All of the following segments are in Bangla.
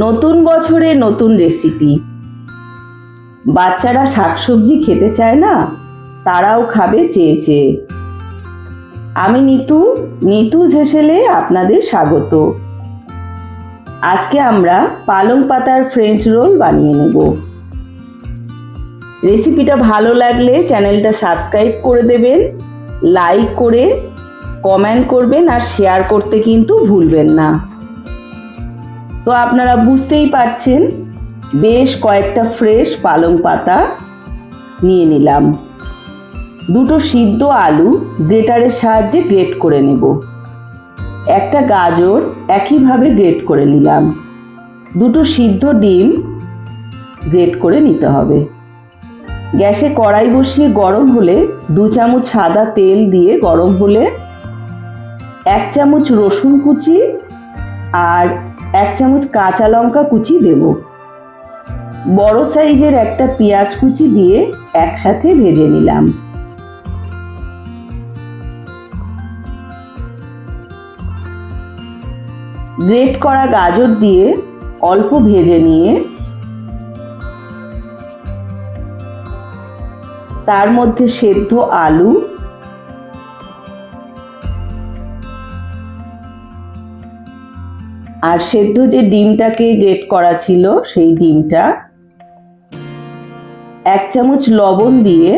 নতুন বছরে নতুন রেসিপি। বাচ্চারা শাকসবজি খেতে চায় না, তারাও খাবে চেয়ে চেয়ে। আমি নিতুজ হেসেলে আপনাদের স্বাগত। আজকে আমরা পালং পাতার ফ্রেঞ্চ রোল বানিয়ে নেব। রেসিপিটা ভালো লাগলে চ্যানেলটা সাবস্ক্রাইব করে দেবেন, লাইক করে কমেন্ট করবেন আর শেয়ার করতে কিন্তু ভুলবেন না। তো আপনারা বুঝতেই পারছেন, বেশ কয়েকটা ফ্রেশ পালং পাতা নিয়ে নিলাম। দুটো সিদ্ধ আলু গ্রেটারের সাহায্যে গ্রেট করে নেব। একটা গাজর একইভাবে গ্রেট করে নিলাম। দুটো সিদ্ধ ডিম গ্রেট করে নিতে হবে। গ্যাসে কড়াই বসিয়ে গরম হলে 2 চামচ সাদা তেল দিয়ে গরম হলে 1 চামচ রসুন কুচি আর 1 চামচ কাঁচা লঙ্কা কুচি দেব। বড় সাইজের একটা পেঁয়াজ কুচি দিয়ে একসাথে ভেজে নিলাম। গ্রেট করা গাজর দিয়ে অল্প ভেজে নিয়ে তার মধ্যে সেদ্ধ আলু আর সেদ্ধ যে ডিমটাকে গ্রেট করা ছিল সেই ডিমটা, 1 চামচ লবণ দিয়ে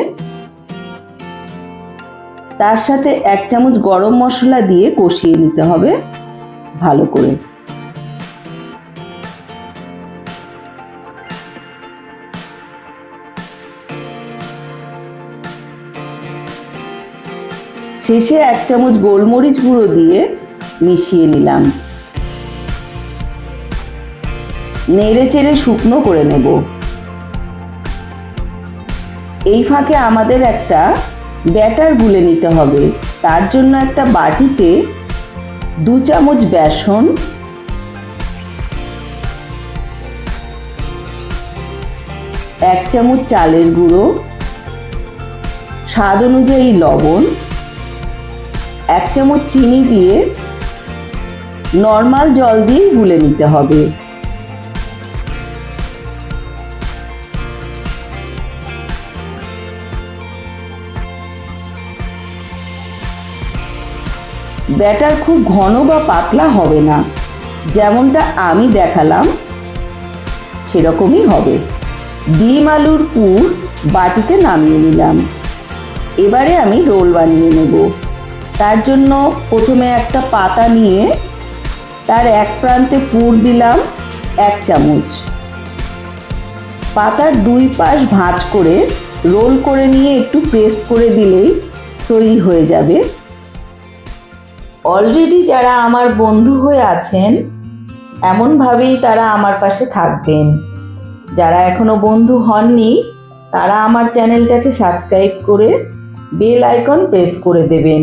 তার সাথে 1 চামচ গরম মশলা দিয়ে কষিয়ে নিতে হবে ভালো করে। শেষে 1 চামচ গোলমরিচ গুঁড়ো দিয়ে মিশিয়ে নিলাম। নেড়ে চেড়ে শুকনো করে নেব। এই ফাঁকে আমাদের একটা ব্যাটার গুলে নিতে হবে। তার জন্য একটা বাটিতে 2 চামচ বেসন, 1 চামচ চালের গুঁড়ো, স্বাদ অনুযায়ী লবণ, 1 চামচ চিনি দিয়ে নর্মাল জল দিয়ে গুলে নিতে হবে। ব্যাটার খুব ঘন বা পাতলা হবে না, যেমনটা আমি দেখালাম সেরকমই হবে। ডিম আলুর পুর বাটিতে নামিয়ে নিলাম। এবারে আমি রোল বানিয়ে নেব। তার জন্য প্রথমে একটা পাতা নিয়ে তার এক প্রান্তে পুর দিলাম 1 চামচ। পাতার 2 পাশ ভাঁজ করে রোল করে নিয়ে একটু প্রেস করে দিলেই তৈরি হয়ে যাবে। অলরেডি যারা আমার বন্ধু হয়ে আছেন, এমনভাবেই তারা আমার পাশে থাকবেন। যারা এখনো বন্ধু হননি, তারা আমার চ্যানেলটাকে সাবস্ক্রাইব করে বেল আইকন প্রেস করে দেবেন।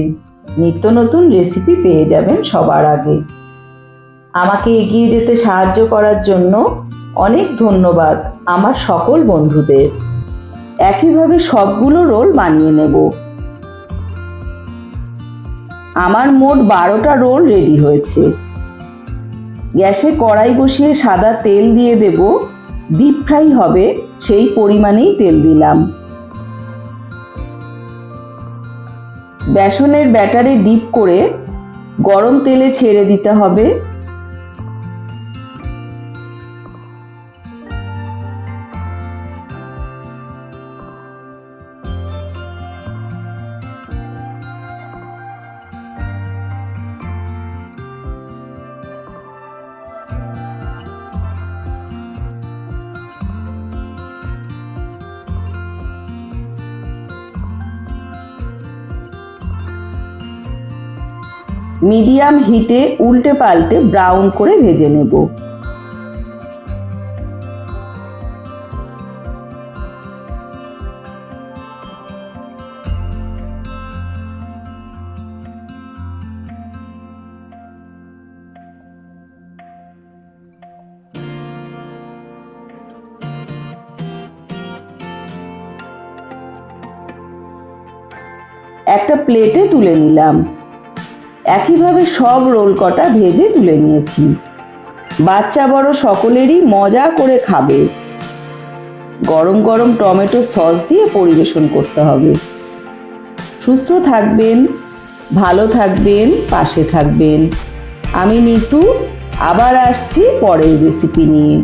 নিত্য নতুন রেসিপি পেয়ে যাবেন সবার আগে। আমাকে এগিয়ে যেতে সাহায্য করার জন্য অনেক ধন্যবাদ আমার সকল বন্ধুদের। একইভাবে সবগুলো রোল বানিয়ে নেব। আমার মোট 12টা রোল রেডি হয়েছে। গ্যাসে কড়াই বসিয়ে সাদা তেল দিয়ে দেব। ডিপ ফ্রাই হবে সেই পরিমাণেই তেল দিলাম। বেসনের ব্যাটারে ডিপ করে গরম তেলে ছেড়ে দিতে হবে। মিডিয়াম হিটে উল্টে পাল্টে ব্রাউন করে ভেজে নেব। একটা প্লেটে তুলে নিলাম। একইভাবে সব রোল কটা ভেজে তুলে নিয়েছি। বাচ্চা বড় সকলেরই মজা করে খাবে। গরম গরম টমেটো সস দিয়ে পরিবেশন করতে হবে। সুস্থ থাকবেন, ভালো থাকবেন, পাশে থাকবেন। আমি নিতু আবার আসছি পরের রেসিপি নিয়ে।